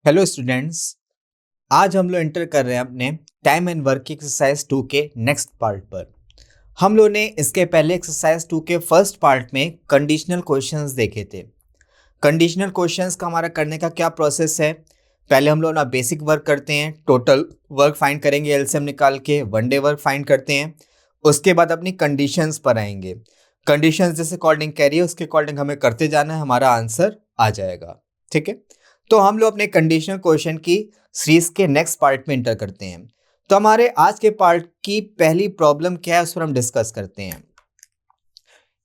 Hello students. आज हम लोग एंटर कर रहे हैं अपने टाइम एंड वर्क की एक्सरसाइज 2 के नेक्स्ट पार्ट पर। हम लोग ने इसके पहले एक्सरसाइज 2 के फर्स्ट पार्ट में कंडीशनल क्वेश्चंस देखे थे। कंडीशनल क्वेश्चंस का हमारा करने का क्या प्रोसेस है? पहले हम लोग ना बेसिक वर्क करते हैं, टोटल वर्क फाइंड करेंगे, एलसीएम निकाल के वन डे वर्क फाइंड करते हैं। उसके बाद अपनी कंडीशंस पर आएंगे। कंडीशंस जैसे अकॉर्डिंग कह रही है उसके अकॉर्डिंग हमें करते जाना है, हमारा आंसर आ जाएगा। ठीक है, तो हम लोग अपने कंडीशनल क्वेश्चन की सीरीज के नेक्स्ट पार्ट में इंटर करते हैं। तो हमारे आज के पार्ट की पहली प्रॉब्लम क्या है उस पर हम डिस्कस करते हैं।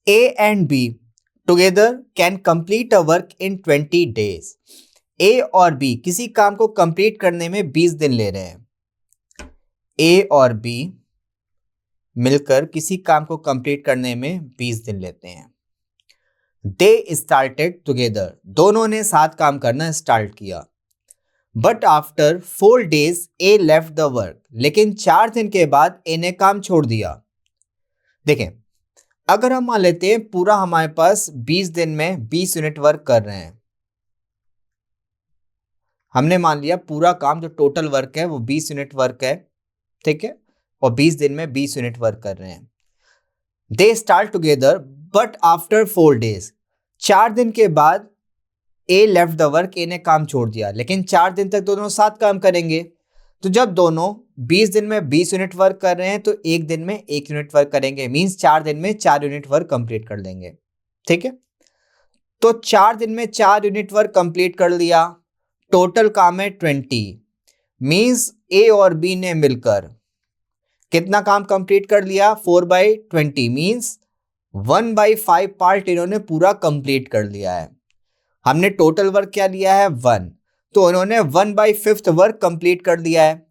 A and B together can complete a work in 20 days. A और बी किसी काम को कंप्लीट करने में 20 दिन ले रहे हैं। ए और बी मिलकर किसी काम को कंप्लीट करने में 20 दिन लेते हैं। दे स्टार्टेड टुगेदर, दोनों ने साथ काम करना स्टार्ट किया। But after 4 days A left the work, लेकिन 4 दिन के बाद ए ने काम छोड़ दिया। देखें, अगर हम मान लेते हैं पूरा हमारे पास 20 दिन में 20 यूनिट वर्क कर रहे हैं। हमने मान लिया पूरा काम जो टोटल वर्क है वो 20 यूनिट वर्क है, ठीक है, और 20 दिन में 20 यूनिट वर्क कर रहे हैं। They start together but after 4 days, 4 दिन के बाद ए लेफ्ट द वर्क, ए ने काम छोड़ दिया, लेकिन 4 दिन तक दोनों साथ काम करेंगे। तो जब दोनों 20 दिन में 20 यूनिट वर्क कर रहे हैं तो एक दिन में 1 यूनिट वर्क करेंगे, मींस 4 दिन में 4 यूनिट वर्क कंप्लीट कर लेंगे। ठीक है, तो 4 दिन में 4 यूनिट वर्क कंप्लीट कर लिया। टोटल काम है 20, मींस ए और बी ने मिलकर कितना काम कंप्लीट कर लिया? 4/20, मींस 1/5 पार्ट इन्होंने पूरा कंप्लीट कर लिया है। हमने टोटल वर्क क्या लिया है? 1, तो उन्होंने 1/5 वर्क कंप्लीट कर दिया है।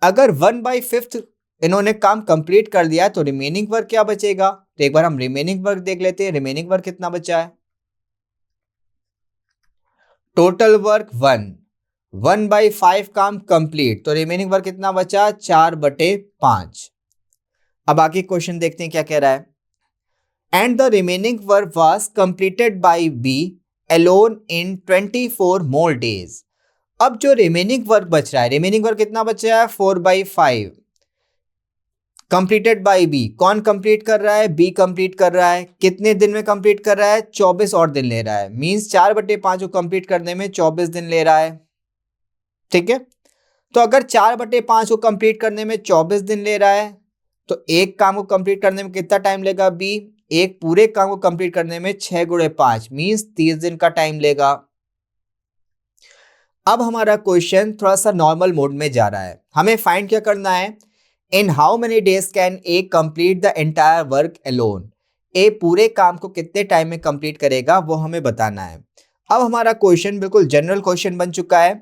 अगर 1/5 इन्होंने काम कंप्लीट कर दिया है तो रिमेनिंग वर्क क्या बचेगा? तो एक बार हम रिमेनिंग वर्क देख लेते हैं। रिमेनिंग वर्क कितना बचा है? टोटल वर्क 1/5 काम कंप्लीट, तो रिमेनिंग वर्क कितना बचा? 4/5। अब आगे क्वेश्चन देखते हैं क्या कह रहा है। And the remaining work was completed by B alone in 24 more days. अब जो रिमेनिंग वर्क बच रहा है, रिमेनिंग वर्क कितना बचा है? 4/5 कंप्लीटेड बाय बी। कौन कंप्लीट कर रहा है? बी कंप्लीट कर रहा है। कितने दिन में कंप्लीट कर रहा है? 24 और दिन ले रहा है, मींस 4/5 को कंप्लीट करने में 24 दिन ले रहा है। ठीक है, तो अगर 4/5 को कंप्लीट करने में 24 दिन ले रहा है तो एक काम को कंप्लीट करने में कितना टाइम लेगा? बी एक पूरे काम को कंप्लीट करने में 6 × 5 मींस 30 दिन का टाइम लेगा। अब हमारा क्वेश्चन थोड़ा सा नॉर्मल मोड में जा रहा है। हमें फाइंड क्या करना है? In how many days can A complete the entire work alone. A पूरे काम को कितने टाइम में कंप्लीट करेगा वो हमें बताना है। अब हमारा क्वेश्चन बिल्कुल जनरल क्वेश्चन बन चुका है।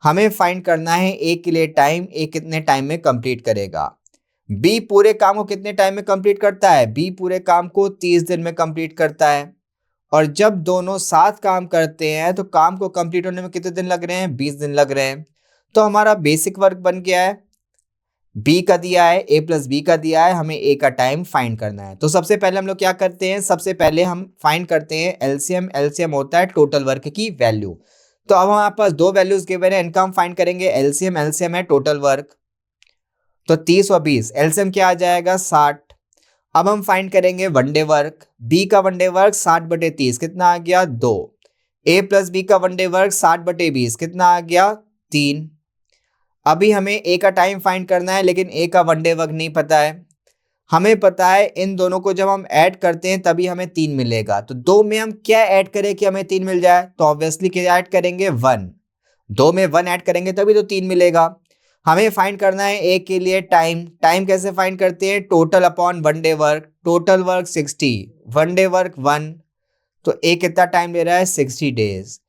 हमें फाइंड करना है ए के लिए टाइम, ए कितने टाइम में कंप्लीट करेगा। बी पूरे काम को कितने टाइम में कंप्लीट करता है? बी पूरे काम को 30 दिन में कंप्लीट करता है। और जब दोनों साथ काम करते हैं तो काम को कंप्लीट होने में कितने दिन लग रहे हैं? 20 दिन लग रहे हैं। तो हमारा बेसिक वर्क बन गया है। बी का दिया है, ए प्लस बी का दिया है, हमें ए का टाइम फाइंड करना है। तो सबसे पहले हम लोग क्या करते हैं? सबसे पहले हम फाइंड करते हैं एलसीएम। एलसीएम होता है टोटल वर्क की वैल्यू। तो अब हमारे पास दो वैल्यूज गिवन है, इनका हम फाइंड करेंगे एलसीएम। एलसीएम है टोटल वर्क, तो 30 और 20, एलसीएम क्या आ जाएगा? 60। अब हम फाइंड करेंगे वनडे वर्क। बी का वनडे वर्क 60/30 कितना आ गया? 2। ए प्लस बी का वनडे वर्क 60/20 कितना आ गया? 3। अभी हमें ए का टाइम फाइंड करना है, लेकिन ए का वनडे वर्क नहीं पता है। हमें पता है इन दोनों को जब हम ऐड करते हैं तभी हमें 3 मिलेगा। तो 2 में हम क्या ऐड करें कि हमें 3 मिल जाए? तो ऑब्वियसली क्या ऐड करेंगे? 1। 2 में 1 ऐड करेंगे तभी तो 3 मिलेगा। हमें फाइंड करना है ए के लिए टाइम। टाइम कैसे फाइंड करते हैं? Total upon one day work. Total work 60, one day work 1, तो ए कितना टाइम ले रहा है? 60 डेज।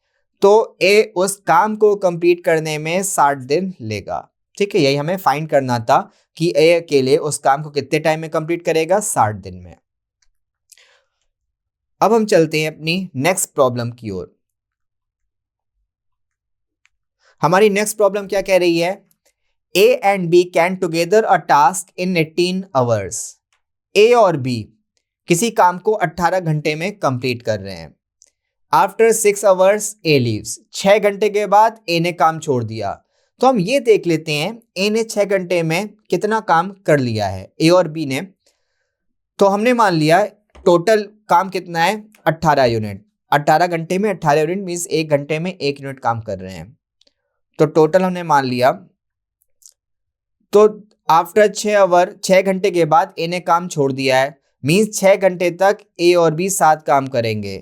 तो ए उस काम को कंप्लीट करने में 60 दिन लेगा। ठीक है, यही हमें फाइंड करना था कि ए अकेले उस काम को कितने टाइम में कंप्लीट करेगा? 60 दिन में। अब हम चलते हैं अपनी नेक्स्ट प्रॉब्लम की ओर। हमारी नेक्स्ट प्रॉब्लम क्या कह रही है? A and B can together a task in 18 hours. A और बी किसी काम को 18 घंटे में कंप्लीट कर रहे हैं। आफ्टर 6 आवर्स ए लीव्स, 6 घंटे के बाद ए ने काम छोड़ दिया। तो हम ये देख लेते हैं ए ने 6 घंटे में कितना काम कर लिया है, ए और बी ने। तो हमने मान लिया टोटल काम कितना है, 18 यूनिट। 18 घंटे में 18 यूनिट मीन्स 1 घंटे में 1 यूनिट काम कर रहे हैं। तो टोटल हमने मान लिया। तो आफ्टर 6 आवर, 6 घंटे के बाद ए ने काम छोड़ दिया है, मीन्स 6 घंटे तक ए और बी साथ काम करेंगे।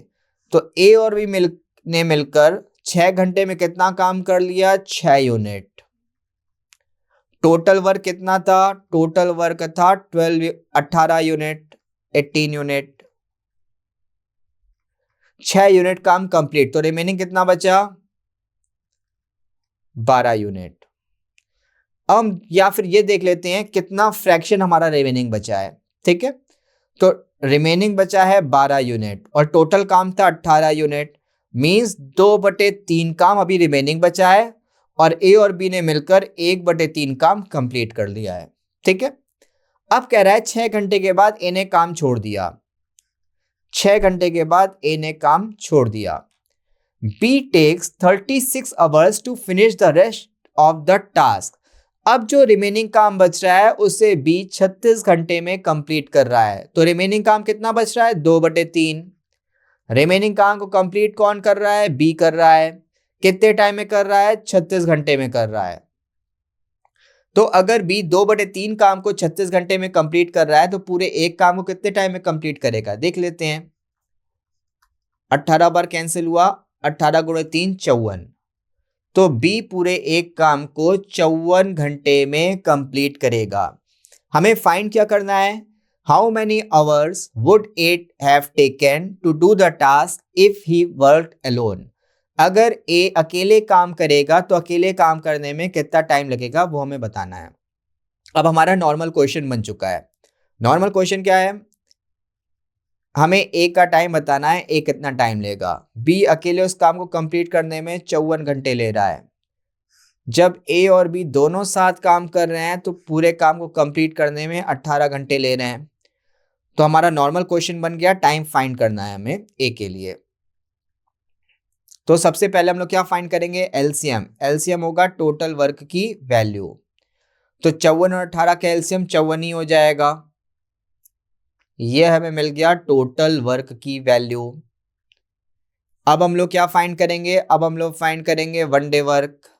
तो ए और बी ने मिलकर 6 घंटे में कितना काम कर लिया, 6 यूनिट। टोटल वर्क कितना था, टोटल वर्क था 18 यूनिट, 18 यूनिट। 6 यूनिट काम कंप्लीट, तो रिमेनिंग कितना बचा, 12 यूनिट। अब या फिर ये देख लेते हैं कितना फ्रैक्शन हमारा रिमेनिंग बचा है। ठीक है, तो रिमेनिंग बचा है 12 यूनिट और टोटल काम था 18 यूनिट, मीन्स 2/3 काम अभी रिमेनिंग बचा है और ए और बी ने मिलकर 1/3 काम कंप्लीट कर लिया है। ठीक है, अब कह रहा है 6 घंटे के बाद ए ने काम छोड़ दिया। 6 घंटे के बाद ए ने काम छोड़ दिया। B takes 36 hours to finish the rest of the task. अब जो रिमेनिंग काम बच रहा है उसे बी 36 घंटे में कंप्लीट कर रहा है। तो रिमेनिंग काम कितना बच रहा है, 2/3। रिमेनिंग काम को कंप्लीट कौन कर रहा है, बी कर रहा है। कितने टाइम में कर रहा है, 36 घंटे में कर रहा है। तो अगर बी 2/3 काम को 36 घंटे में कंप्लीट कर रहा है तो पूरे एक काम को कितने टाइम में कंप्लीट करेगा, देख लेते हैं। 18 बार कैंसिल हुआ, 18 गुणे 3 54। तो बी पूरे एक काम को 54 घंटे में कंप्लीट करेगा। हमें फाइंड क्या करना है, how many hours would it have taken to do the task if he worked alone. अगर ए अकेले काम करेगा तो अकेले काम करने में कितना टाइम लगेगा वो हमें बताना है। अब हमारा नॉर्मल क्वेश्चन बन चुका है। नॉर्मल क्वेश्चन क्या है, हमें ए का टाइम बताना है, ए कितना टाइम लेगा। बी अकेले उस काम को कंप्लीट करने में 54 घंटे ले रहा है। जब ए और बी दोनों साथ काम कर रहे हैं तो पूरे काम को कंप्लीट करने में 18 घंटे ले रहे हैं। तो हमारा नॉर्मल क्वेश्चन बन गया, टाइम फाइंड करना है हमें ए के लिए। तो सबसे पहले हम लोग क्या फाइंड करेंगे, एलसीएम। एलसीएम होगा टोटल वर्क की वैल्यू। तो 54 और 18 का एलसीएम 54 ही हो जाएगा। ये हमें मिल गया टोटल वर्क की वैल्यू। अब हम लोग क्या फाइंड करेंगे, अब हम लोग फाइंड करेंगे वन डे वर्क।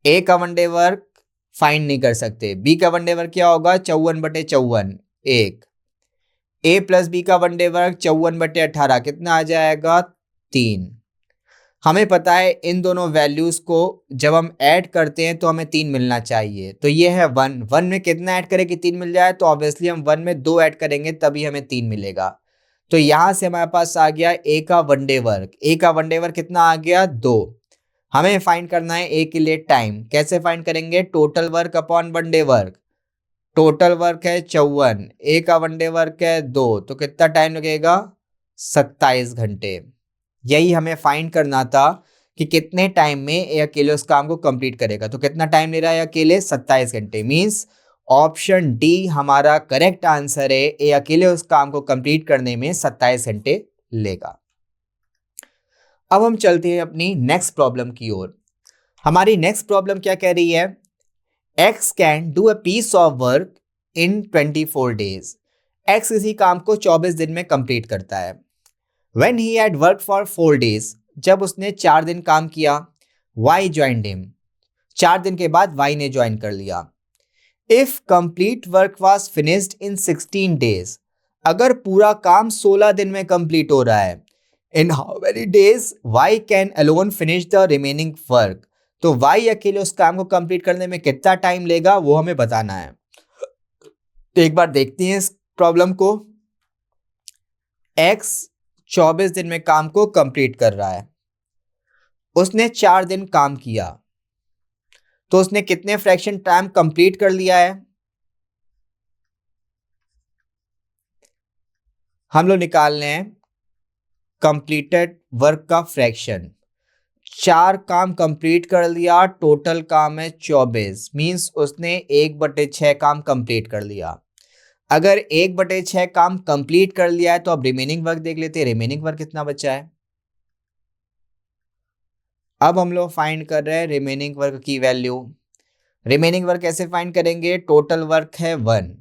ए का वन डे वर्क फाइंड नहीं कर सकते, बी का वन डे वर्क क्या होगा, 54/54 1। ए प्लस बी का वन डे वर्क 54/18 कितना आ जाएगा, 3। हमें पता है इन दोनों वैल्यूज को जब हम ऐड करते हैं तो हमें 3 मिलना चाहिए। तो ये है 1, 1 में कितना ऐड करें कि 3 मिल जाए, तो ऑब्वियसली हम 1 में 2 ऐड करेंगे तभी हमें 3 मिलेगा। तो यहां से हमारे पास आ गया ए का वन डे वर्क। ए का वन डे वर्क कितना आ गया, 2। हमें फाइंड करना है ए के लिए टाइम। कैसे फाइंड करेंगे, total work upon one day work. Total work है 54, ए का वन डे वर्क है 2, तो कितना टाइम लगेगा, 27 घंटे। यही हमें फाइंड करना था कि कितने टाइम में ए अकेले उस काम को कंप्लीट करेगा। तो कितना टाइम ले रहा है अकेले, 27 घंटे। मीन्स ऑप्शन डी हमारा करेक्ट आंसर है, ए अकेले उस काम को कंप्लीट करने में 27 घंटे लेगा। अब हम चलते हैं अपनी नेक्स्ट प्रॉब्लम की ओर। हमारी नेक्स्ट प्रॉब्लम क्या कह रही है, X can do a piece of work in 24 days। X किसी काम को 24 दिन में कंप्लीट करता है। When he had worked for 4 days, जब उसने 4 दिन काम किया, Y joined him। 4 दिन के बाद Y ने ज्वाइन कर लिया। If complete work was finished in 16 days, अगर पूरा काम 16 दिन में कंप्लीट हो रहा है, in how many days Y can alone finish the remaining work। तो Y अकेले उस काम को कंप्लीट करने में कितना टाइम लेगा वो हमें बताना है। तो एक बार देखते हैं इस प्रॉब्लम को। X 24 दिन में काम को कंप्लीट कर रहा है। उसने 4 दिन काम किया, तो उसने कितने फ्रैक्शन टाइम कंप्लीट कर लिया है, हम लोग निकाल रहे हैं कंप्लीटेड वर्क का फ्रैक्शन। 4 काम कंप्लीट कर लिया, टोटल काम है 24, मींस उसने 1/6 काम कंप्लीट कर लिया। अगर 1/6 काम कंप्लीट कर लिया है तो अब रिमेनिंग वर्क देख लेते हैं, रिमेनिंग वर्क कितना बचा है। अब हम लोग फाइंड कर रहे हैं रिमेनिंग वर्क की वैल्यू। रिमेनिंग वर्क कैसे फाइंड करेंगे, टोटल वर्क है 1,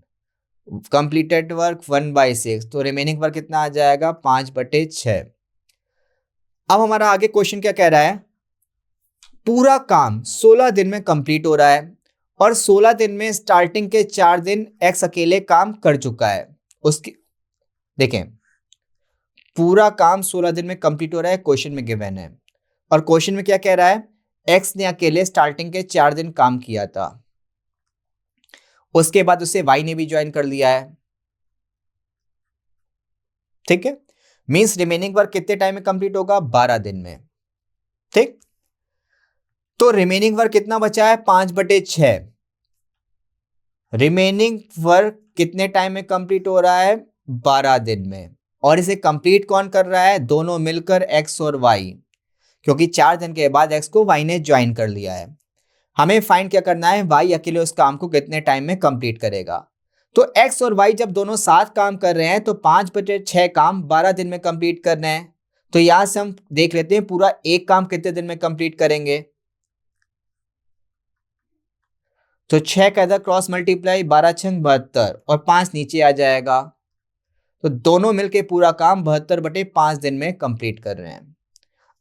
कंप्लीटेड वर्क 1/6, तो रिमेनिंग वर्क कितना आ जाएगा 5/6। अब हमारा आगे क्वेश्चन क्या कह रहा है, पूरा काम 16 दिन में कंप्लीट हो रहा है और 16 दिन में स्टार्टिंग के 4 दिन एक्स अकेले काम कर चुका है। उसकी देखें, पूरा काम 16 दिन में कंप्लीट हो रहा है, क्वेश्चन में गिवन है, और क्वेश्चन में क्या कह रहा है, एक्स ने अकेले स्टार्टिंग के 4 दिन काम किया था, उसके बाद उसे वाई ने भी ज्वाइन कर लिया है। ठीक है, मींस रिमेनिंग वर्क कितने टाइम में कंप्लीट होगा, 12 दिन में। ठीक, तो रिमेनिंग वर्क कितना बचा है, 5/6। रिमेनिंग वर्क कितने टाइम में कंप्लीट हो रहा है, 12 दिन में, और इसे कंप्लीट कौन कर रहा है, दोनों मिलकर एक्स और वाई, क्योंकि 4 दिन के बाद एक्स को वाई ने ज्वाइन कर लिया है। हमें फाइंड क्या करना है, वाई अकेले उस काम को कितने टाइम में कंप्लीट करेगा। तो एक्स और वाई जब दोनों साथ काम कर रहे हैं तो 5/6 काम 12 दिन में कंप्लीट करना है। तो यहां से हम देख लेते हैं पूरा एक काम कितने दिन में कंप्लीट करेंगे। तो 6 का इधर क्रॉस मल्टीप्लाई, 12×6 72 और 5 नीचे आ जाएगा, तो दोनों मिलके पूरा काम 72/5 दिन में कंप्लीट कर रहे हैं।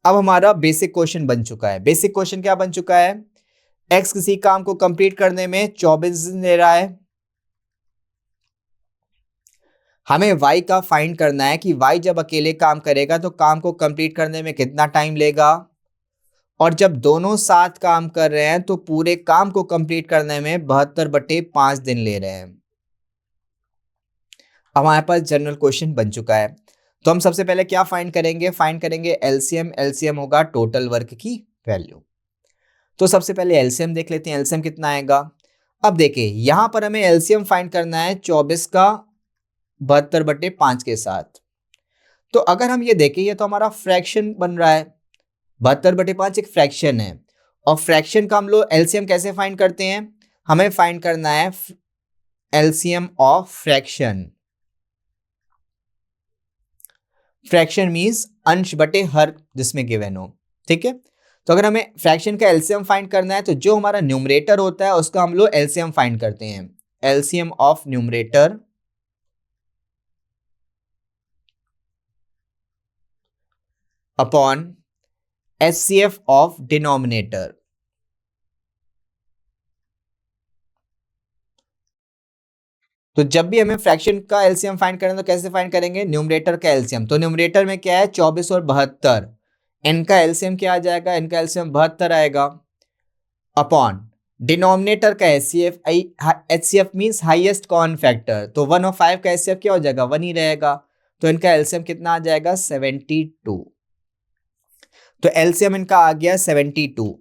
अब हमारा बेसिक क्वेश्चन बन चुका है। बेसिक क्वेश्चन क्या बन चुका है, एक्स किसी काम को कंप्लीट करने में 24 दिन ले रहा है, हमें y का फाइंड करना है कि y जब अकेले काम करेगा तो काम को कंप्लीट करने में कितना टाइम लेगा, और जब दोनों साथ काम कर रहे हैं तो पूरे काम को कंप्लीट करने में 72/5 दिन ले रहे हैं। अब हमारे पास जनरल क्वेश्चन बन चुका है, तो हम सबसे पहले क्या फाइंड करेंगे, फाइंड करेंगे एलसीएम। एलसीएम होगा टोटल वर्क की वैल्यू। तो सबसे पहले एलसीएम देख लेते हैं, एलसीएम कितना आएगा। अब देखिए यहां पर हमें एलसीएम फाइंड करना है 24 का 72/5 के साथ। तो अगर हम ये देखें, ये तो हमारा फ्रैक्शन बन रहा है, 72/5 एक फ्रैक्शन है, और फ्रैक्शन का हम लोग एलसीएम कैसे फाइंड करते हैं, हमें फाइंड करना है LCM of fraction. Fraction means अंश बटे हर जिसमें गिवन हो। ठीक है, तो अगर हमें फ्रैक्शन का एलसीएम फाइंड करना है तो जो हमारा न्यूमरेटर होता है उसका हम लोग एलसीएम फाइंड करते हैं, LCM of numerator upon HCF of denominator. तो जब भी हमें फ्रैक्शन का एलसीएम फाइंड करना है तो कैसे फाइंड करेंगे, न्यूमरेटर का एलसीएम। तो न्यूमरेटर में क्या है 24 और 72, इनका एलसीएम क्या आ जाएगा, इनका एलसीएम 72 आएगा, अपॉन डिनोमिनेटर का HCF. HCF means highest common factor, तो 1 और 5 का एचसीएफ क्या हो जाएगा, 1 ही रहेगा, तो इनका एलसीएम कितना आ जाएगा 72। तो एलसीएम इनका आ गया 72।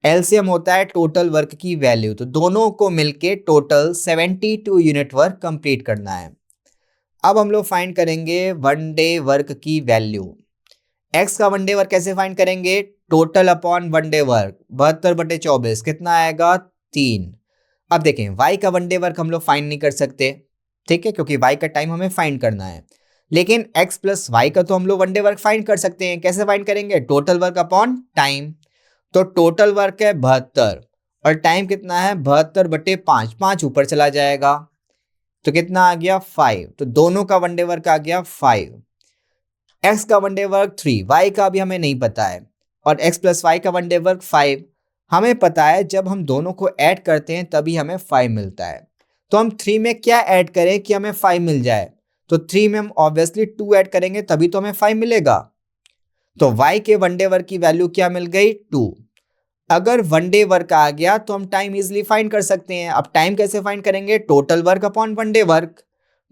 एलसीएम होता है टोटल वर्क की वैल्यू, तो दोनों को मिलके टोटल 72 यूनिट वर्क कंप्लीट करना है। अब हम लोग फाइंड करेंगे वन डे वर्क की वैल्यू। एक्स का वन डे वर्क कैसे फाइंड करेंगे, total upon one day work, 72/24 कितना आएगा 3। अब देखें वाई का वन डे वर्क हम लोग फाइंड नहीं कर सकते, ठीक है, क्योंकि वाई का टाइम हमें फाइंड करना है, लेकिन एक्स प्लस वाई का तो हम लोग वन डे वर्क फाइंड कर सकते हैं। कैसे फाइंड करेंगे, टोटल वर्क अपॉन टाइम। तो टोटल वर्क है 72 और टाइम कितना है 72/5, 5 ऊपर चला जाएगा, तो कितना आ गया 5, तो दोनों का वन डे वर्क आ गया 5। एक्स का वन डे वर्क 3, वाई का भी हमें नहीं पता है, और एक्स प्लस वाई का वन डे वर्क 5। हमें पता है जब हम दोनों को ऐड करते हैं तभी हमें 5 मिलता है, तो हम 3 में क्या ऐड करें कि हमें 5 मिल जाए, तो 3 में हम ऑब्वियसली 2 ऐड करेंगे तभी तो हमें 5 मिलेगा। तो y के वन डे वर्क की वैल्यू क्या मिल गई 2। अगर वन डे वर्क आ गया तो हम टाइम इजीली फाइंड कर सकते हैं। अब टाइम कैसे फाइंड करेंगे, total work upon one day work.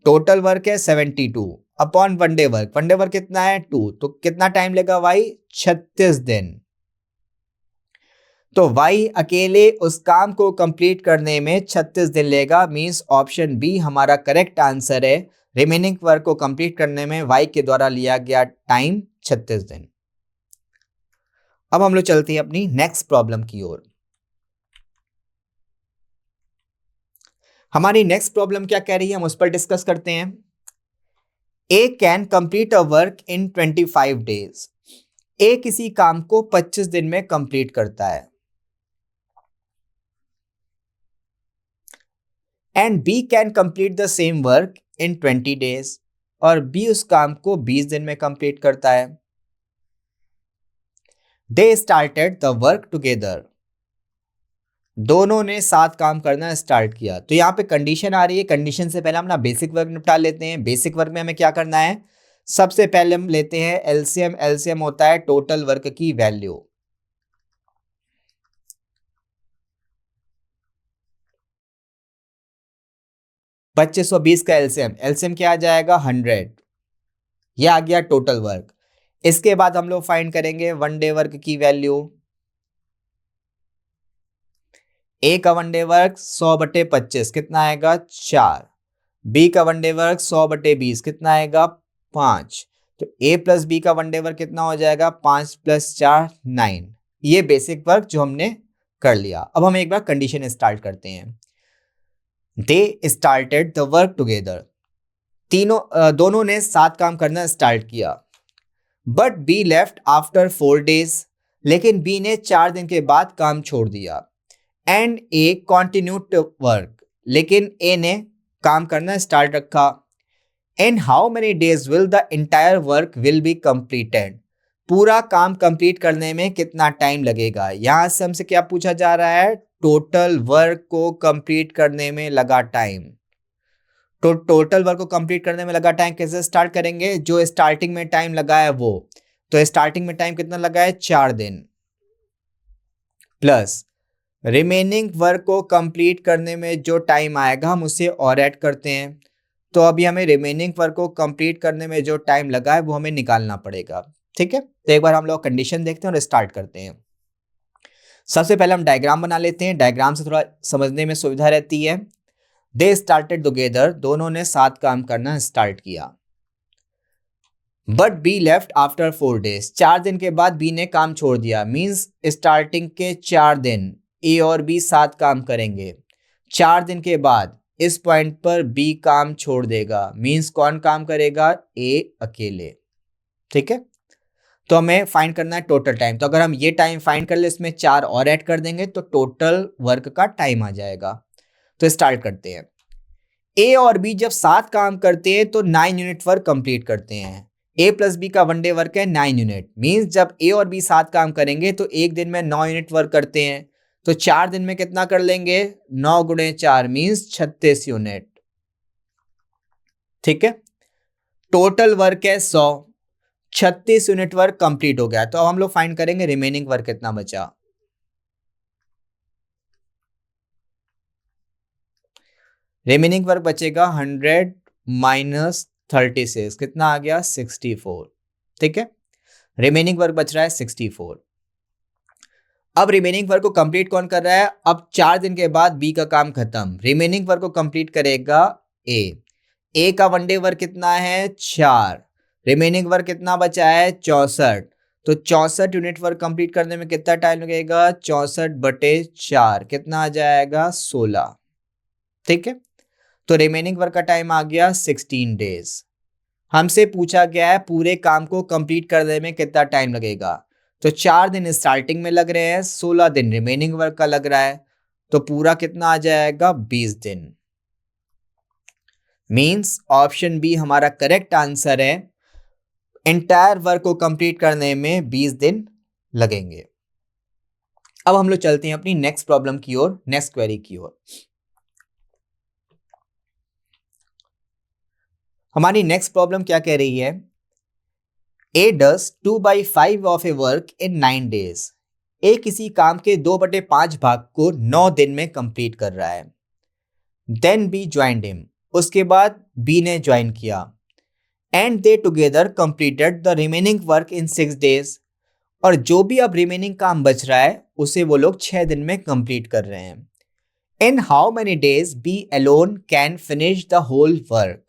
Total work है 72 upon one day work, one day work कितना है 2, तो कितना टाइम लेगा भाई 36 दिन। तो y अकेले उस काम को कंप्लीट करने में 36 दिन लेगा, मींस ऑप्शन बी हमारा करेक्ट आंसर है। रिमेनिंग वर्क को कंप्लीट करने में y के द्वारा लिया गया टाइम 36 दिन। अब हम लोग चलते हैं अपनी नेक्स्ट प्रॉब्लम की ओर। हमारी नेक्स्ट प्रॉब्लम क्या कह रही है, हम उस पर डिस्कस करते हैं। A can complete a work in 25 days. A किसी काम को 25 दिन में कंप्लीट करता है। And B can complete the same work in 20 days. और बी उस काम को 20 दिन में कंप्लीट करता है। They started the work together. दोनों ने साथ काम करना स्टार्ट किया। तो यहाँ पे कंडीशन आ रही है, कंडीशन से पहले हम ना बेसिक वर्क निपटा लेते हैं। बेसिक वर्क में हमें क्या करना है, सबसे पहले हम लेते हैं एलसीएम। एलसीएम होता है टोटल वर्क की वैल्यू। पच्चीस सौ बीस का एलसीएम, एलसीएम क्या आ जाएगा 100। ये आ गया टोटल वर्क। इसके बाद हम लोग फाइंड करेंगे वन डे वर्क की वैल्यू। ए का वन डे वर्क 100/25 कितना आएगा 4। बी का वन डे वर्क 100/20 कितना आएगा 5। तो ए प्लस बी का वन डे वर्क कितना हो जाएगा 5 + 4 9। ये बेसिक वर्क जो हमने कर लिया। अब हम एक बार कंडीशन स्टार्ट करते हैं। They started the work together. दोनों ने साथ काम करना स्टार्ट किया। But B left after 4 days. लेकिन बी ने 4 दिन के बाद काम छोड़ दिया। And A continue to work. लेकिन ए ने काम करना स्टार्ट रखा। In how many days will the entire work will be completed. पूरा काम कंप्लीट करने में कितना टाइम लगेगा। यहां से हमसे क्या पूछा जा रहा है, टोटल वर्क को कंप्लीट करने में लगा टाइम। तो टोटल वर्क को कंप्लीट करने में लगा टाइम कैसे स्टार्ट करेंगे, जो स्टार्टिंग में टाइम लगा है वो। तो स्टार्टिंग में टाइम कितना लगा है 4 दिन, प्लस रिमेनिंग वर्क को कंप्लीट करने में जो टाइम आएगा हम उसे और ऐड करते हैं। तो अभी हमें रिमेनिंग वर्क को कंप्लीट करने में जो टाइम लगा है वो हमें निकालना पड़ेगा। ठीक है, तो एक बार हम लोग कंडीशन देखते हैं और स्टार्ट करते हैं। सबसे पहले हम डायग्राम बना लेते हैं, डायग्राम से थोड़ा समझने में सुविधा रहती है। दे स्टार्टेड टुगेदर, दोनों ने साथ काम करना स्टार्ट किया। But B left after 4 days, 4 दिन के बाद बी ने काम छोड़ दिया। मीन्स स्टार्टिंग के 4 दिन ए और बी साथ काम करेंगे। 4 दिन के बाद इस पॉइंट पर बी काम छोड़ देगा। मीन्स कौन काम करेगा, ए अकेले। ठीक है, तो हमें फाइंड करना है टोटल टाइम। तो अगर हम ये टाइम फाइंड कर ले, इसमें 4 और ऐड कर देंगे तो टोटल वर्क का टाइम आ जाएगा। तो स्टार्ट करते हैं। ए और बी जब साथ काम करते हैं तो 9 यूनिट वर्क कंप्लीट करते हैं। ए प्लस बी का वन डे वर्क है 9 यूनिट। मीन्स जब ए और बी साथ काम करेंगे तो एक दिन में 9 यूनिट वर्क करते हैं। तो 4 दिन में कितना कर लेंगे, 9 × 4 मीन्स 36 यूनिट। ठीक है, टोटल वर्क है 100। 36 यूनिट वर्क कंप्लीट हो गया। तो अब हम लोग फाइंड करेंगे रिमेनिंग वर्क कितना बचा। रिमेनिंग वर्क बचेगा 100 - 36 कितना आ गया 64। ठीक है, रिमेनिंग वर्क बच रहा है 64। अब रिमेनिंग वर्क को कंप्लीट कौन कर रहा है, अब 4 दिन के बाद बी का काम खत्म। रिमेनिंग वर्क को कंप्लीट करेगा ए। ए का वन डे वर्क कितना है 4। रिमेनिंग वर्क कितना बचा है 64। तो 64 यूनिट वर्क कंप्लीट करने में कितना टाइम लगेगा, 64/4 कितना आ जाएगा 16। ठीक है, तो रिमेनिंग वर्क का टाइम आ गया 16 डेज। हमसे पूछा गया है पूरे काम को कंप्लीट करने में कितना टाइम लगेगा। तो 4 दिन स्टार्टिंग में लग रहे हैं, 16 दिन रिमेनिंग वर्क का लग रहा है। तो पूरा कितना आ जाएगा 20 दिन। मींस ऑप्शन बी हमारा करेक्ट आंसर है। एंटायर वर्क को कंप्लीट करने में 20 दिन लगेंगे। अब हम लोग चलते हैं अपनी नेक्स्ट प्रॉब्लम की ओर, नेक्स्ट क्वेरी की ओर। हमारी नेक्स्ट प्रॉब्लम क्या कह रही है, A does 2/5 of a work in 9 days. A किसी काम के 2/5 भाग को 9 दिन में कंप्लीट कर रहा है। देन बी ज्वाइंड हिम, उसके बाद बी ने ज्वाइन किया। And they together completed the remaining work in 6 days. और जो भी अब रिमेनिंग काम बच रहा है उसे वो लोग 6 दिन में कंप्लीट कर रहे हैं। In how many days B alone can finish the whole work.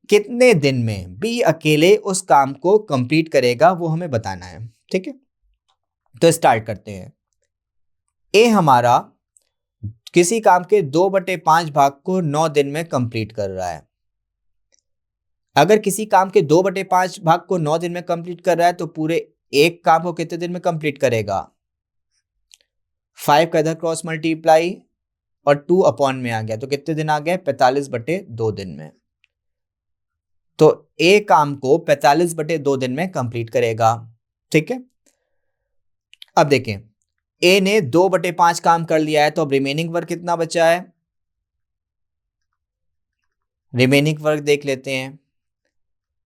कितने दिन में बी अकेले उस काम को कंप्लीट करेगा वो हमें बताना है। ठीक है, तो स्टार्ट करते हैं। ए हमारा किसी काम के 2/5 भाग को 9 दिन में कंप्लीट कर रहा है। अगर किसी काम के 2/5 भाग को 9 दिन में कंप्लीट कर रहा है तो पूरे एक काम को कितने दिन में कंप्लीट करेगा? 5 का इधर क्रॉस मल्टीप्लाई और 2 अपॉन में आ गया तो कितने दिन आ गए? 45/2 दिन में। तो ए काम को 45/2 दिन में कंप्लीट करेगा। ठीक है, अब देखें ए ने 2/5 काम कर लिया है तो अब रिमेनिंग वर्क कितना बचा है? रिमेनिंग वर्क देख लेते हैं।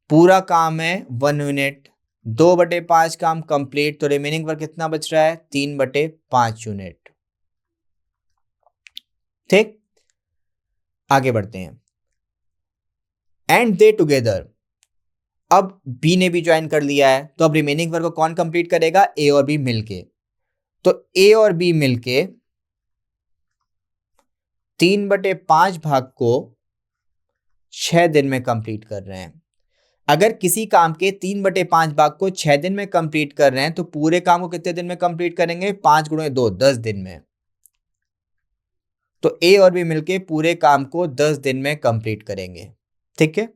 पूरा काम है 1 यूनिट, 2/5 काम कंप्लीट, तो रिमेनिंग वर्क कितना बच रहा है? 3/5 यूनिट। ठीक, आगे बढ़ते हैं। एंड दे टुगेदर, अब बी ने भी ज्वाइन कर लिया है तो अब रिमेनिंग वर्क को कौन कंप्लीट करेगा? ए और बी मिलके। तो ए और बी मिलके 3/5 भाग को 6 दिन में कंप्लीट कर रहे हैं। अगर किसी काम के 3/5 भाग को 6 दिन में कंप्लीट कर रहे हैं तो पूरे काम को कितने दिन में कंप्लीट करेंगे? 5 × 2 10 दिन में। तो ए और बी मिलके पूरे काम को 10 दिन में कंप्लीट करेंगे। ठीक है,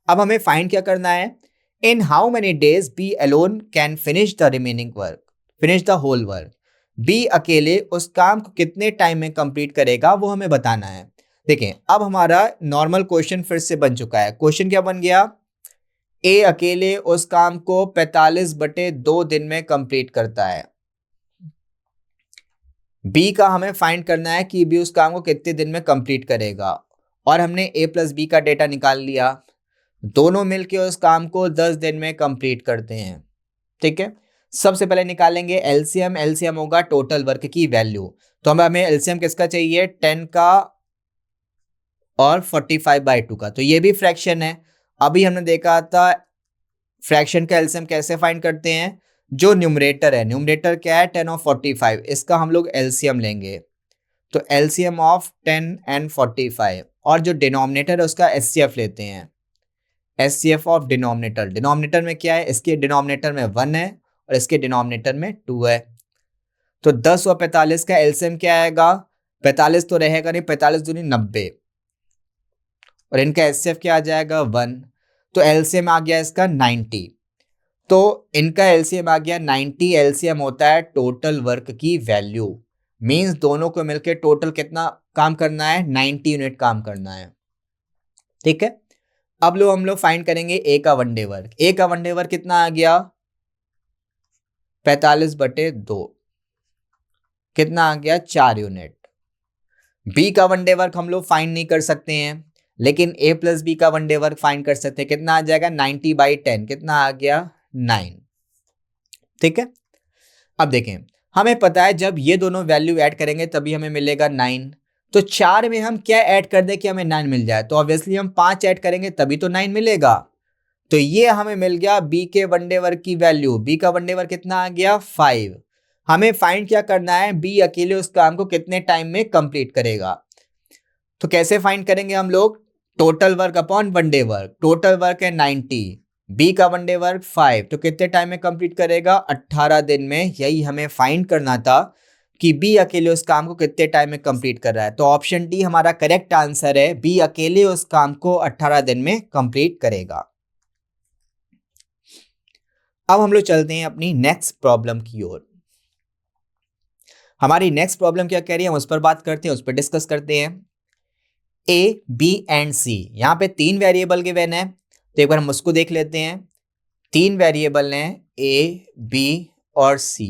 अब हमें फाइंड क्या करना है? In how many days B alone can finish the remaining work, finish the whole work. B अकेले उस काम को कितने टाइम में कंप्लीट करेगा वो हमें बताना है। देखें, अब हमारा नॉर्मल क्वेश्चन फिर से बन चुका है। क्वेश्चन क्या बन गया? ए अकेले उस काम को 45/2 दिन में कंप्लीट करता है। बी का हमें फाइंड करना है कि बी उस काम को कितने दिन में कंप्लीट करेगा, और हमने ए प्लस बी का डेटा निकाल लिया। दोनों मिलके उस काम को 10 दिन में कंप्लीट करते हैं। ठीक है, सबसे पहले निकालेंगे एलसीएम। एलसीएम होगा टोटल वर्क की वैल्यू। तो हमें एलसीएम किसका चाहिए? 10 का और 45/2 का। तो ये भी फ्रैक्शन है। अभी हमने देखा था फ्रैक्शन का एलसीएम कैसे फाइंड करते हैं। जो न्यूमरेटर है, न्यूमरेटर क्या है? 10 और 45, इसका हम लोग एलसीएम लेंगे। तो एलसीएम ऑफ 10 एंड 45, और जो डिनोमिनेटर है उसका एचसीएफ लेते हैं। एचसीएफ ऑफ डिनोमिनेटर, डिनोमिनेटर में क्या है? इसके डिनोमिनेटर में 1 है और इसके डिनोमिनेटर में 2 है। तो 10 और 45 का एलसीएम क्या आएगा? 45 तो रहेगा नहीं, 45 दूनी 90, और इनका एचसीएफ क्या आ जाएगा? 1। तो एलसीएम आ गया इसका 90। तो इनका एलसीएम आ गया 90। एलसीएम होता है टोटल वर्क की वैल्यू। मींस दोनों को मिलकर टोटल कितना काम करना है? 90 यूनिट काम करना है। ठीक है, अब हम लोग फाइंड करेंगे ए का वन डे वर्क। ए का वन डे वर्क कितना आ गया? 45/2, कितना आ गया? 4 यूनिट। बी का वन डे वर्क हम लोग फाइंड नहीं कर सकते हैं, लेकिन ए प्लस बी का वन डे वर्क फाइंड कर सकते हैं। कितना आ जाएगा? 90/10, कितना आ गया? 9। ठीक है, अब देखें, हमें पता है जब ये दोनों वैल्यू ऐड करेंगे तभी हमें मिलेगा 9। तो 4 में हम क्या ऐड कर दें कि हमें 9 मिल जाए? तो ऑब्वियसली हम 5 ऐड करेंगे तभी तो 9 मिलेगा। तो ये हमें मिल गया बी के वनडे वर्क की वैल्यू। बी का वनडे वर्क कितना आ गया? 5। हमें फाइंड क्या करना है? बी अकेले उस काम को कितने टाइम में कंप्लीट करेगा। तो कैसे फाइंड करेंगे हम लोग? Total work upon one day work. Total work है 90, बी का वनडे वर्क 5, तो कितने टाइम में कंप्लीट करेगा? 18 दिन में। यही हमें फाइंड करना था कि बी अकेले उस काम को कितने टाइम में कंप्लीट कर रहा है। तो ऑप्शन डी हमारा करेक्ट आंसर है, बी अकेले उस काम को 18 दिन में कंप्लीट करेगा। अब हम लोग चलते हैं अपनी नेक्स्ट प्रॉब्लम की ओर। हमारी नेक्स्ट प्रॉब्लम क्या कह रही है हम उस पर बात करते हैं, उस पर डिस्कस करते हैं। ए, बी एंड सी, यहां पे 3 वेरिएबल गिवन है, तो एक बार हम उसको देख लेते हैं। 3 वेरिएबल हैं ए, बी और सी।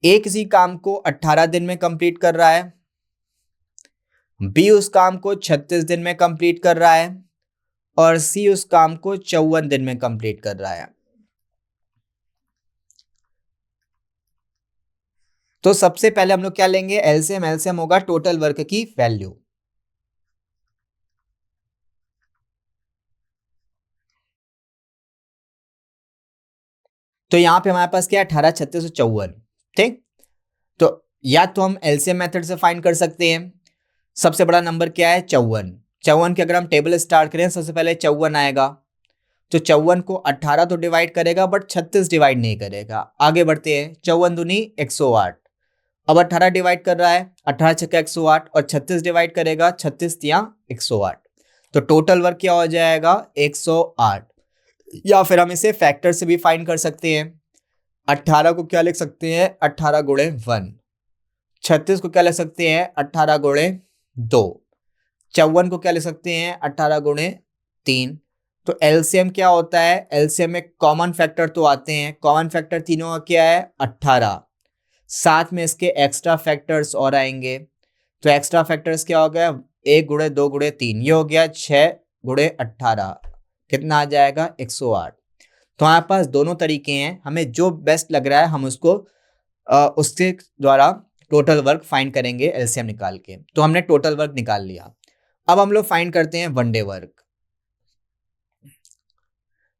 ए किसी काम को 18 दिन में कंप्लीट कर रहा है, बी उस काम को 36 दिन में कंप्लीट कर रहा है, और सी उस काम को 54 दिन में कंप्लीट कर रहा है। तो सबसे पहले हम लोग क्या लेंगे? एलसीएम। एलसीएम होगा टोटल वर्क की वैल्यू। तो यहां पे हमारे पास क्या है? 18, 36 और 54। ठीक, तो या तो हम एलसीएम मेथड से फाइंड कर सकते हैं। सबसे बड़ा नंबर क्या है? 54। 54 की अगर हम टेबल स्टार्ट करें सबसे पहले 54 आएगा, तो 54 को 18 तो डिवाइड करेगा बट 36 डिवाइड नहीं करेगा। आगे बढ़ते हैं, 54 दूनी 108, अब 18 डिवाइड कर रहा है, 18 छक्का 108 और 36 डिवाइड करेगा, 36 तिया 108। तो टोटल वर्क क्या हो जाएगा 108। या फिर हम इसे फैक्टर से भी फाइंड कर सकते हैं। 18 को क्या लिख सकते हैं 18 गुणे 1। 36 को क्या लिख सकते हैं 18 गुणे 2। 54 को क्या लिख सकते हैं 18 गुणे 3। तो एलसीएम क्या होता है, एलसीएम में कॉमन फैक्टर तो आते हैं, कॉमन फैक्टर तीनों का क्या है 18। साथ में इसके एक्स्ट्रा फैक्टर्स और आएंगे। तो एक्स्ट्रा फैक्टर्स क्या हो गया 1 गुणे 2 गुणे 3, ये हो गया 6 गुणे 18। कितना आ जाएगा 108। तो हमारे पास दोनों तरीके हैं, हमें जो बेस्ट लग रहा है हम उसको उसके द्वारा टोटल वर्क फाइंड करेंगे एलसीएम निकाल के। तो हमने टोटल वर्क निकाल लिया। अब हम लोग फाइंड करते हैं one day work.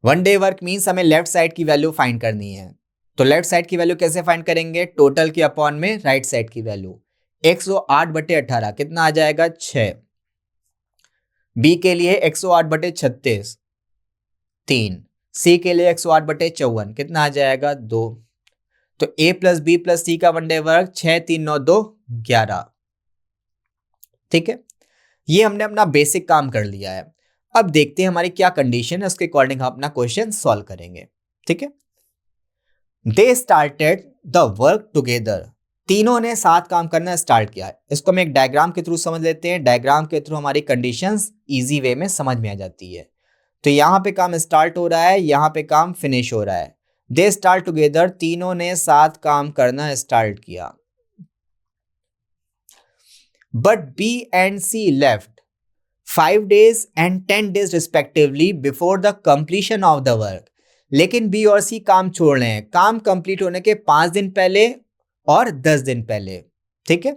One day work means हमें लेफ्ट साइड की वैल्यू फाइंड करनी है। तो लेफ्ट साइड की वैल्यू कैसे फाइंड करेंगे, टोटल की अपॉन में राइट साइड की वैल्यू। 108 बटे 18 कितना आ जाएगा 6। बी के लिए 108 बटे 36 3। सी के लिए 108 बटे 54 कितना आ जाएगा 2। तो ए प्लस बी प्लस सी का वन डे वर्क 6 3 9 2 11। ठीक है, ये हमने अपना बेसिक काम कर लिया है। अब देखते हैं हमारी क्या कंडीशन है, उसके अकॉर्डिंग हम अपना क्वेश्चन सॉल्व करेंगे। ठीक है, they started the work together, तीनों ने साथ काम करना स्टार्ट किया है। इसको हम एक डायग्राम के थ्रू समझ लेते हैं, डायग्राम के थ्रू हमारी कंडीशंस इजी वे में समझ में आ जाती है। तो यहाँ पे काम स्टार्ट हो रहा है, यहाँ पे काम फिनिश हो रहा है। दे स्टार्ट टुगेदर, तीनों ने साथ काम करना स्टार्ट किया। But B and C left 5 days and 10 days respectively before the completion of the work। लेकिन बी और सी काम छोड़ रहे हैं, काम कंप्लीट होने के 5 दिन पहले और 10 दिन पहले। ठीक है,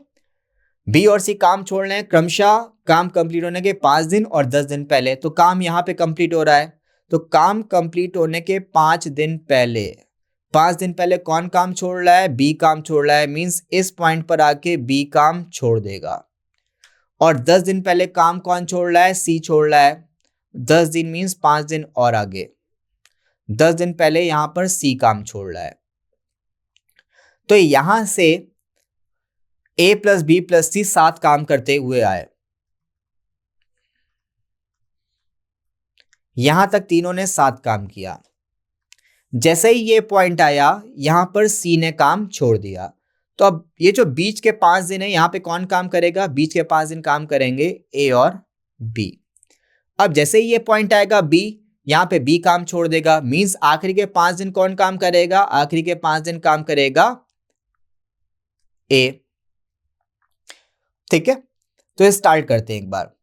बी और सी काम छोड़ रहे हैं क्रमशः काम कंप्लीट होने के 5 दिन और 10 दिन पहले। तो काम यहां पे कंप्लीट हो रहा है। तो काम कंप्लीट होने के 5 दिन पहले, 5 दिन पहले कौन काम छोड़ रहा है, बी काम छोड़ रहा है। मींस इस पॉइंट पर आके बी काम छोड़ देगा। और 10 दिन पहले काम कौन छोड़ रहा है, सी छोड़ रहा है। 10 दिन मीन्स 5 दिन और आगे, 10 दिन पहले यहां पर सी काम छोड़ रहा है। तो यहां से ए प्लस बी प्लस सी साथ काम करते हुए आए, यहां तक तीनों ने साथ काम किया। जैसे ही ये पॉइंट आया यहां पर सी ने काम छोड़ दिया। तो अब ये जो बीच के 5 दिन है यहां पे कौन काम करेगा, बीच के 5 दिन काम करेंगे ए और बी। अब जैसे ही ये पॉइंट आएगा बी, यहां पे बी काम छोड़ देगा। मींस आखिरी के 5 दिन कौन काम करेगा, आखिरी के 5 दिन काम करेगा ए। ठीक है, तो स्टार्ट करते हैं एक बार।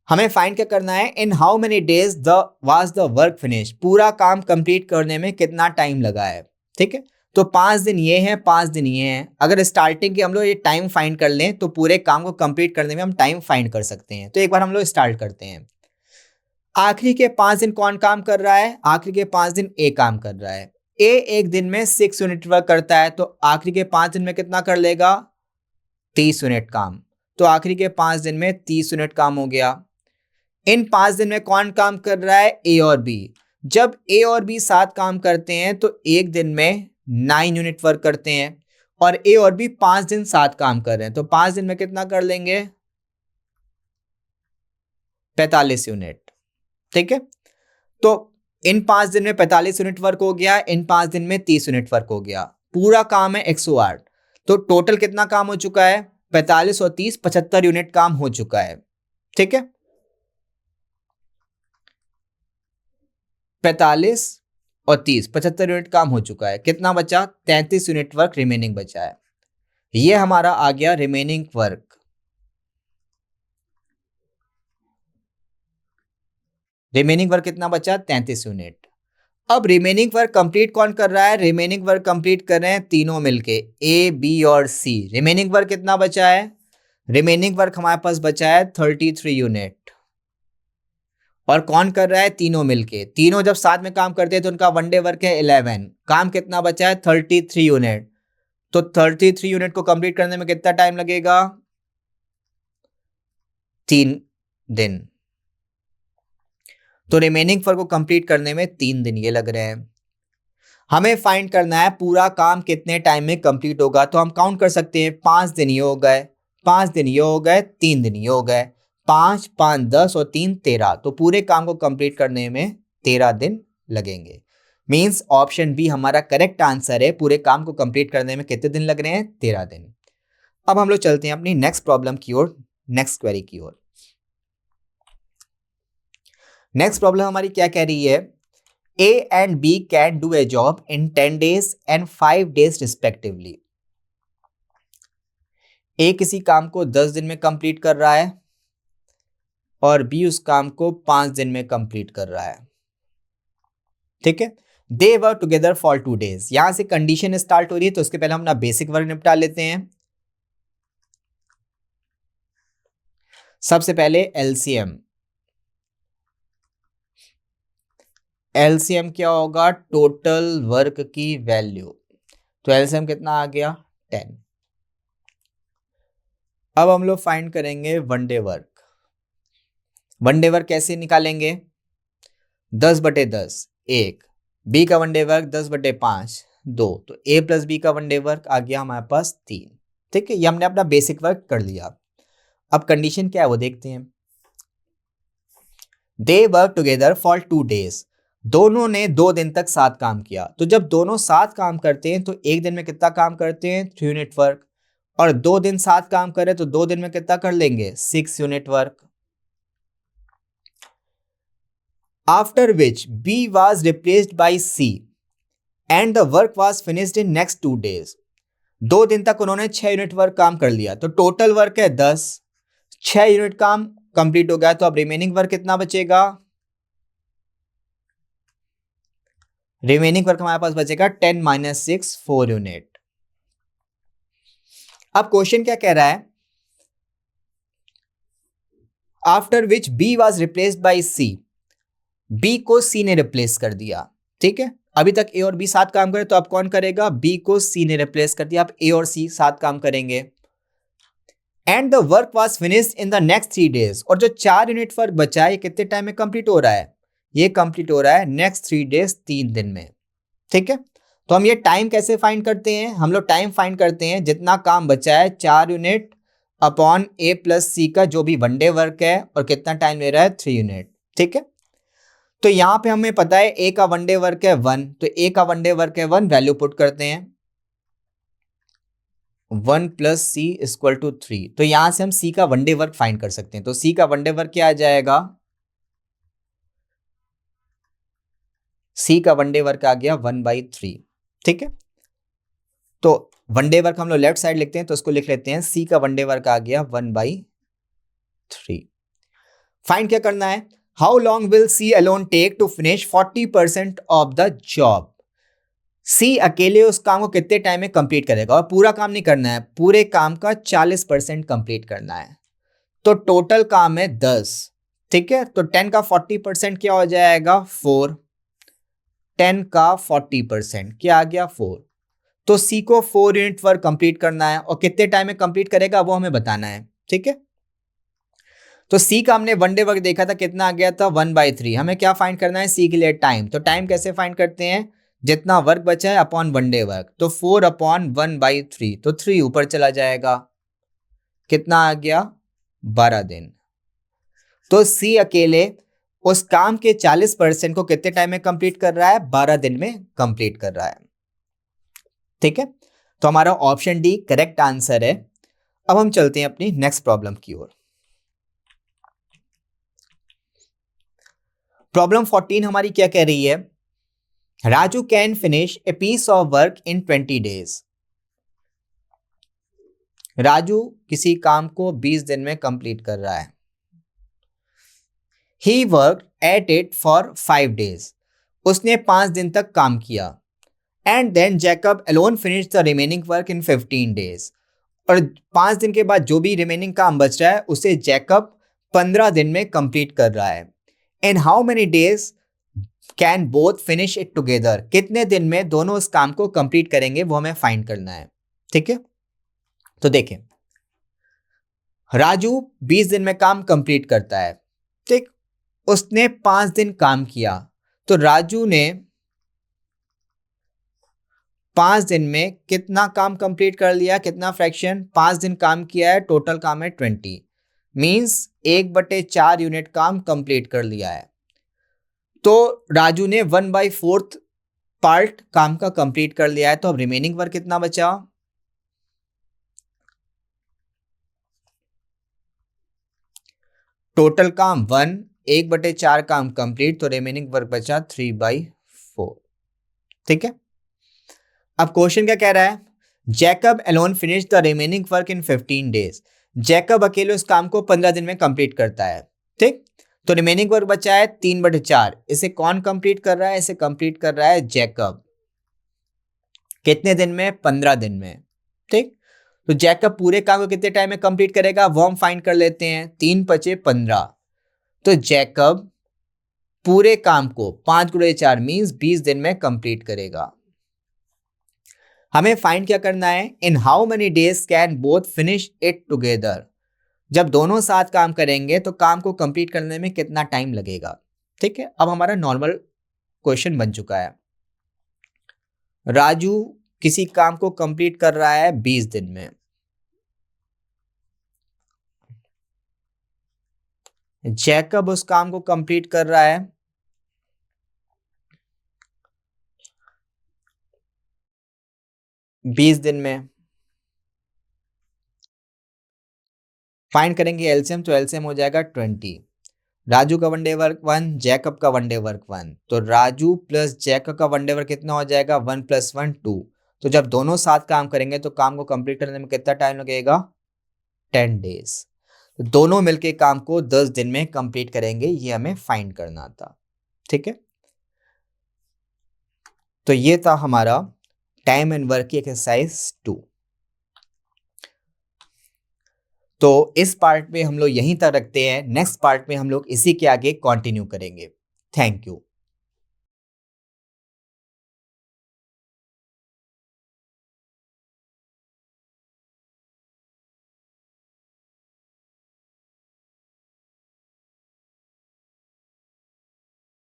हमें फाइंड क्या करना है, in how many days was the work finish, पूरा काम कंप्लीट करने में कितना टाइम लगा है। ठीक है, तो 5 दिन ये हैं, 5 दिन ये हैं। अगर स्टार्टिंग के हम लोग ये टाइम फाइंड कर लें तो पूरे काम को कंप्लीट करने में हम टाइम फाइंड कर सकते हैं। तो एक बार हम लोग स्टार्ट करते हैं। आखिरी के 5 दिन कौन काम कर रहा है, आखिरी के 5 दिन ए काम कर रहा है। ए एक दिन में 6 यूनिट वर्क करता है, तो आखिरी के 5 दिन में कितना कर लेगा 30 यूनिट काम। तो आखिरी के 5 दिन में 30 यूनिट काम हो गया। इन 5 दिन में कौन काम कर रहा है, ए और बी। जब ए और बी साथ काम करते हैं तो एक दिन में 9 यूनिट वर्क करते हैं, और ए और बी 5 दिन साथ काम कर रहे हैं, तो 5 दिन में कितना कर लेंगे 45 यूनिट। ठीक है, तो इन 5 दिन में 45 यूनिट वर्क हो गया, इन 5 दिन में 30 यूनिट वर्क हो गया। पूरा काम है 108। तो टोटल कितना काम हो चुका है 45 और 30 75 यूनिट काम हो चुका है। ठीक है, 45 और 30 75 यूनिट काम हो चुका है। कितना बचा 33 यूनिट वर्क रिमेनिंग बचा है। ये हमारा आ गया रिमेनिंग वर्क। रिमेनिंग वर्क कितना बचा 33 यूनिट। अब रिमेनिंग वर्क कंप्लीट कौन कर रहा है, रिमेनिंग वर्क कंप्लीट कर रहे हैं तीनों मिलके ए बी और सी। रिमेनिंग वर्क कितना बचा है, रिमेनिंग वर्क हमारे पास बचा है 33 यूनिट। और कौन कर रहा है, तीनों मिलके। तीनों जब साथ में काम करते हैं तो उनका वन डे वर्क है 11। काम कितना बचा है 33 यूनिट। तो 33 यूनिट को कंप्लीट करने में कितना टाइम लगेगा 3 दिन। तो रिमेनिंग वर्क को कंप्लीट करने में 3 दिन ये लग रहे हैं। हमें फाइंड करना है पूरा काम कितने टाइम में कंप्लीट होगा। तो हम काउंट कर सकते हैं, 5 दिन ये हो गए, 5 दिन ये हो गए, 3 दिन ये हो गए, 5 5 10 और 3 13। तो पूरे काम को कंप्लीट करने में 13 दिन लगेंगे। मींस ऑप्शन बी हमारा करेक्ट आंसर है। पूरे काम को कंप्लीट करने में कितने दिन लग रहे हैं? 13 दिन। अब हम लोग चलते हैं अपनी नेक्स्ट प्रॉब्लम की ओर, नेक्स्ट क्वेरी की ओर। नेक्स्ट प्रॉब्लम हमारी क्या कह रही है? A and B can do a job in 10 days and 5 days respectively. A किसी काम को 10 दिन में कंप्लीट कर रहा है और B उस काम को 5 दिन में कंप्लीट कर रहा है। ठीक है, they work together for 2 days। यहां से कंडीशन स्टार्ट हो रही है, तो उसके पहले हम अपना बेसिक वर्क निपटा लेते हैं। सबसे पहले एलसीएम। एलसीएम क्या होगा? टोटल वर्क की वैल्यू। तो एलसीएम कितना आ गया? 10। अब हम लोग फाइंड करेंगे one day work. One day work कैसे निकालेंगे? 10/10 1, बी का वन डे वर्क 10/5 2, तो ए प्लस बी का वन डे वर्क आ गया हमारे पास 3। ठीक है, ये हमने अपना बेसिक वर्क कर लिया। अब कंडीशन क्या है वो देखते हैं। They work together for 2 days। दोनों ने 2 दिन तक साथ काम किया। तो जब दोनों साथ काम करते हैं तो एक दिन में कितना काम करते हैं? 3 यूनिट वर्क। और 2 दिन साथ काम करें तो 2 दिन में कितना कर लेंगे? 6 unit work. After which B was replaced by C and the work was finished in next 2 days। 2 दिन तक उन्होंने 6 यूनिट वर्क काम कर लिया। तो टोटल वर्क है 10, 6 यूनिट काम कंप्लीट हो गया। तो अब रिमेनिंग वर्क कितना बचेगा? रिमेनिंग वर्क हमारे पास बचेगा 10 - 6 4 यूनिट। अब क्वेश्चन क्या कह रहा है? After which B was replaced by C. B को सी ने रिप्लेस कर दिया। ठीक है, अभी तक ए और बी साथ काम करे, तो अब कौन करेगा? बी को सी ने रिप्लेस कर दिया। अब ए और सी साथ काम करेंगे। And the work was finished in the next 3 days। और जो 4 यूनिट वर्क बचा है, ये कितने टाइम में कंप्लीट हो रहा है? ये कंप्लीट हो रहा है नेक्स्ट 3 days 3 दिन में। ठीक है, तो हम ये टाइम कैसे फाइंड करते हैं? हम लोग टाइम फाइंड करते हैं जितना काम बचा है 4 यूनिट अपॉन ए प्लस सी का जो भी वन डे वर्क है, और कितना टाइम ले रहा है? 3 यूनिट। ठीक है, तो यहां पे हमें पता है ए का वन डे वर्क है 1, तो ए का वन डे वर्क है 1, वैल्यू पुट करते हैं 1 + c = 3। तो यहां से हम सी का वन डे वर्क फाइंड कर सकते हैं। तो सी का वन डे वर्क क्या आ जाएगा? सी का वन डे वर्क आ गया 1/3। ठीक है, तो वन डे वर्क हम लोग लेफ्ट साइड लिखते हैं, तो उसको लिख लेते हैं सी का वन डे वर्क आ गया 1/3। फाइंड क्या करना है? How long will C alone take to finish 40% of the job. C अकेले उस काम को कितने टाइम में कंप्लीट करेगा? और पूरा काम नहीं करना है, पूरे काम का 40% कंप्लीट करना है। तो टोटल काम है 10। ठीक है, तो 10 का 40% क्या हो जाएगा? 4। 10 का 40% क्या आ गया? 4। तो सी को 4 यूनिट वर्क कंप्लीट करना है, और कितने टाइम में कंप्लीट करेगा वो हमें बताना है। ठीक है, तो सी का हमने वन डे वर्क देखा था, कितना आ गया था? 1/3। हमें क्या फाइंड करना है? सी के लिए टाइम। तो टाइम कैसे फाइंड करते हैं? जितना वर्क बचा है अपॉन वन डे वर्क। तो 4/1/3, तो 3 ऊपर चला जाएगा। कितना आ गया? 12 दिन। तो सी अकेले उस काम के 40% को कितने टाइम में कंप्लीट कर रहा है? 12 दिन में कंप्लीट कर रहा है। ठीक है, तो हमारा ऑप्शन डी करेक्ट आंसर है। अब हम चलते हैं अपनी नेक्स्ट प्रॉब्लम की ओर। प्रॉब्लम 14 हमारी क्या कह रही है? Raju can finish a piece of work in 20 days। Raju किसी काम को 20 दिन में कंप्लीट कर रहा है। He work at it for 5 days। उसने 5 दिन तक काम किया। And then Jacob alone finish the remaining work in 15 days। और 5 दिन के बाद जो भी रिमेनिंग काम बच रहा है उसे जैकब 15 दिन में कंप्लीट कर रहा है। In how many days can both finish it together. कितने दिन में दोनों उस काम को कंप्लीट करेंगे वो हमें फाइंड करना है। ठीक है, तो देखें, राजू 20 दिन में काम कंप्लीट करता है। ठीक, उसने 5 दिन काम किया, तो राजू ने 5 दिन में कितना काम कंप्लीट कर लिया, कितना फ्रैक्शन, 5 दिन काम किया है, टोटल काम है 20, मीन्स 1/4 यूनिट काम कंप्लीट कर लिया है। तो राजू ने 1/4 पार्ट काम का कंप्लीट कर लिया है, तो अब रिमेनिंग वर्क कितना बचा, टोटल काम 1, 1/4 काम कंप्लीट, तो रिमेनिंग वर्क बचा 3/4। ठीक है, अब क्वेश्चन क्या कह रहा है, Jacob alone finish the remaining work in 15 days. Jacob अकेले उस काम को 15 दिन में कंप्लीट करता है। ठीक, तो रिमेनिंग वर्क बचा है 3/4। इसे कौन कंप्लीट कर रहा है, इसे कंप्लीट कर रहा है जैकब। कितने दिन में, 15 दिन में। ठीक, तो जैकब पूरे काम को कितने टाइम में कंप्लीट करेगा, वो हम फाइंड कर लेते हैं। 3×5 = 15, तो जैकब पूरे काम को 5×4 मीन्स 20 दिन में कंप्लीट करेगा। हमें फाइंड क्या करना है, in how many days can both finish it together. जब दोनों साथ काम करेंगे तो काम को कंप्लीट करने में कितना टाइम लगेगा। ठीक है, अब हमारा नॉर्मल क्वेश्चन बन चुका है। राजू किसी काम को कंप्लीट कर रहा है 20 दिन में, जैकब उस काम को कंप्लीट कर रहा है 20 दिन में। फाइंड करेंगे एलसीएम, तो एलसीएम हो जाएगा 20। राजू का वन डे वर्क 1, जैकब का वन डे वर्क 1, तो राजू प्लस जैकब का वन डे वर्क कितना हो जाएगा, 1 + 1 2। तो जब दोनों साथ काम करेंगे तो काम को कंप्लीट करने में कितना टाइम लगेगा, 10 डेज। तो दोनों मिलके काम को 10 दिन में कंप्लीट करेंगे, ये हमें फाइंड करना था। ठीक है, तो ये था हमारा टाइम एंड वर्क की एक्सरसाइज 2। तो इस पार्ट में हम लोग यहीं तक रखते हैं, नेक्स्ट पार्ट में हम लोग इसी के आगे कंटिन्यू करेंगे। Thank you.